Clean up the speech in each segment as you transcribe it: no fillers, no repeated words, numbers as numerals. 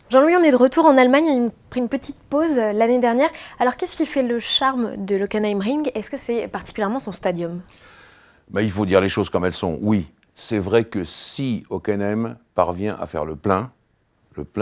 Jean-Louis, on est de retour en Allemagne, on a pris une petite pause l'année dernière. Alors qu'est-ce qui fait le charme de l'Hockenheimring? Est-ce que c'est particulièrement son stadium? Il faut dire les choses comme elles sont. Oui, c'est vrai que si Hockenheim parvient à faire le plein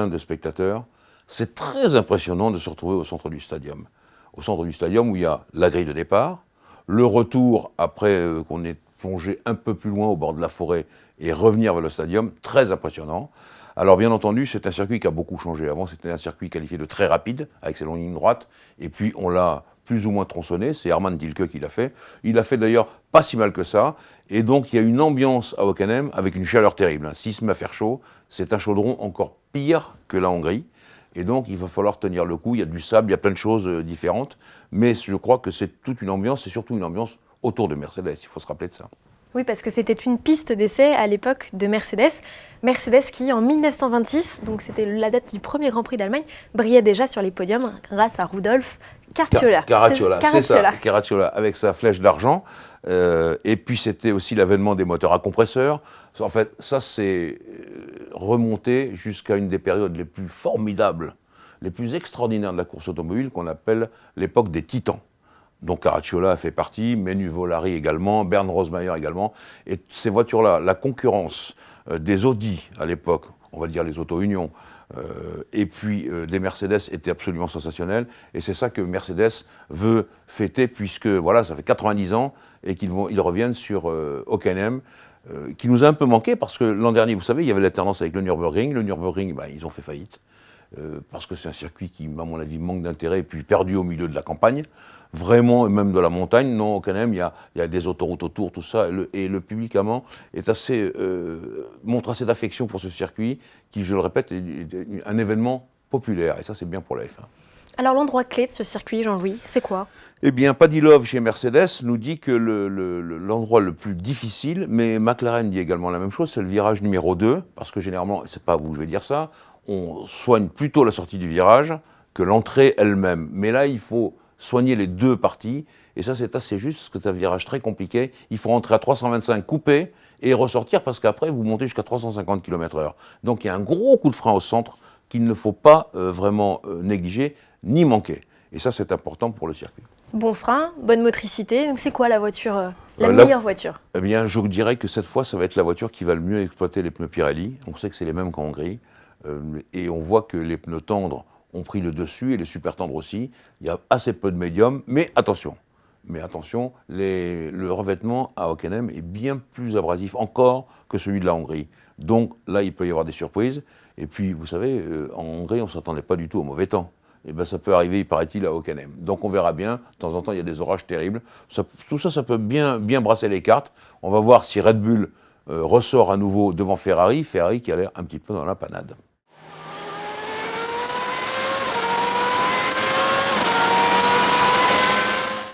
de spectateurs, c'est très impressionnant de se retrouver au centre du stadium. Au centre du stadium où il y a la grille de départ, le retour après qu'on ait plongé un peu plus loin au bord de la forêt et revenir vers le stadium, très impressionnant. Alors bien entendu, c'est un circuit qui a beaucoup changé. Avant, c'était un circuit qualifié de très rapide, avec ses longues lignes droites, et puis on l'a plus ou moins tronçonné, c'est Hermann Tilke qui l'a fait. Il l'a fait d'ailleurs pas si mal que ça, et donc il y a une ambiance à Hockenheim avec une chaleur terrible. S'il se met à faire chaud, c'est un chaudron encore pire que la Hongrie, et donc il va falloir tenir le coup, il y a du sable, il y a plein de choses différentes, mais je crois que c'est toute une ambiance, c'est surtout une ambiance autour de Mercedes, il faut se rappeler de ça. Oui, parce que c'était une piste d'essai à l'époque de Mercedes. Mercedes qui, en 1926, donc c'était la date du premier Grand Prix d'Allemagne, brillait déjà sur les podiums grâce à Rudolf Caracciola. Caracciola, c'est ça, Caracciola, avec sa flèche d'argent. Et puis c'était aussi l'avènement des moteurs à compresseur. En fait, ça c'est remonté jusqu'à une des périodes les plus formidables, les plus extraordinaires de la course automobile, qu'on appelle l'époque des titans. Donc Caracciola a fait partie, Menu Volari également, Bernd Rosemeyer également. Et ces voitures-là, la concurrence des Audi à l'époque, on va dire les Auto-Union, et puis des Mercedes était absolument sensationnelle. Et c'est ça que Mercedes veut fêter, puisque voilà, ça fait 90 ans et ils reviennent sur Hockenheim, qui nous a un peu manqué parce que l'an dernier, vous savez, il y avait l'alternance avec le Nürburgring. Le Nürburgring, ils ont fait faillite. Parce que c'est un circuit qui, à mon avis, manque d'intérêt et puis perdu au milieu de la campagne, vraiment, et même de la montagne. Non, quand même, il y a des autoroutes autour, tout ça, et le public allemand est montre assez d'affection pour ce circuit, qui, je le répète, est un événement populaire, et ça, c'est bien pour la F1. Alors l'endroit clé de ce circuit, Jean-Louis, c'est quoi? Eh bien, Paddy Love chez Mercedes nous dit que l'endroit le plus difficile, mais McLaren dit également la même chose, c'est le virage numéro 2, parce que généralement, c'est pas vous, je vais dire ça, on soigne plutôt la sortie du virage que l'entrée elle-même. Mais là, il faut soigner les deux parties, et ça c'est assez juste, parce que c'est un virage très compliqué. Il faut rentrer à 325 coupé et ressortir, parce qu'après, vous montez jusqu'à 350 km/h. Donc il y a un gros coup de frein au centre qu'il ne faut pas vraiment négliger ni manquer. Et ça, c'est important pour le circuit. Bon frein, bonne motricité. Donc c'est quoi la voiture, la meilleure voiture? Eh bien, je vous dirais que cette fois, ça va être la voiture qui va le mieux exploiter les pneus Pirelli. On sait que c'est les mêmes qu'en Hongrie. Et on voit que les pneus tendres ont pris le dessus et les super tendres aussi. Il y a assez peu de médium, mais attention. Le revêtement à Hockenheim est bien plus abrasif encore que celui de la Hongrie. Donc là, il peut y avoir des surprises. Et puis, vous savez, en Hongrie, on ne s'attendait pas du tout au mauvais temps. Et bien, ça peut arriver, il paraît-il, à Hockenheim. Donc on verra bien. De temps en temps, il y a des orages terribles. Tout ça, ça peut bien brasser les cartes. On va voir si Red Bull ressort à nouveau devant Ferrari. Ferrari qui a l'air un petit peu dans la panade.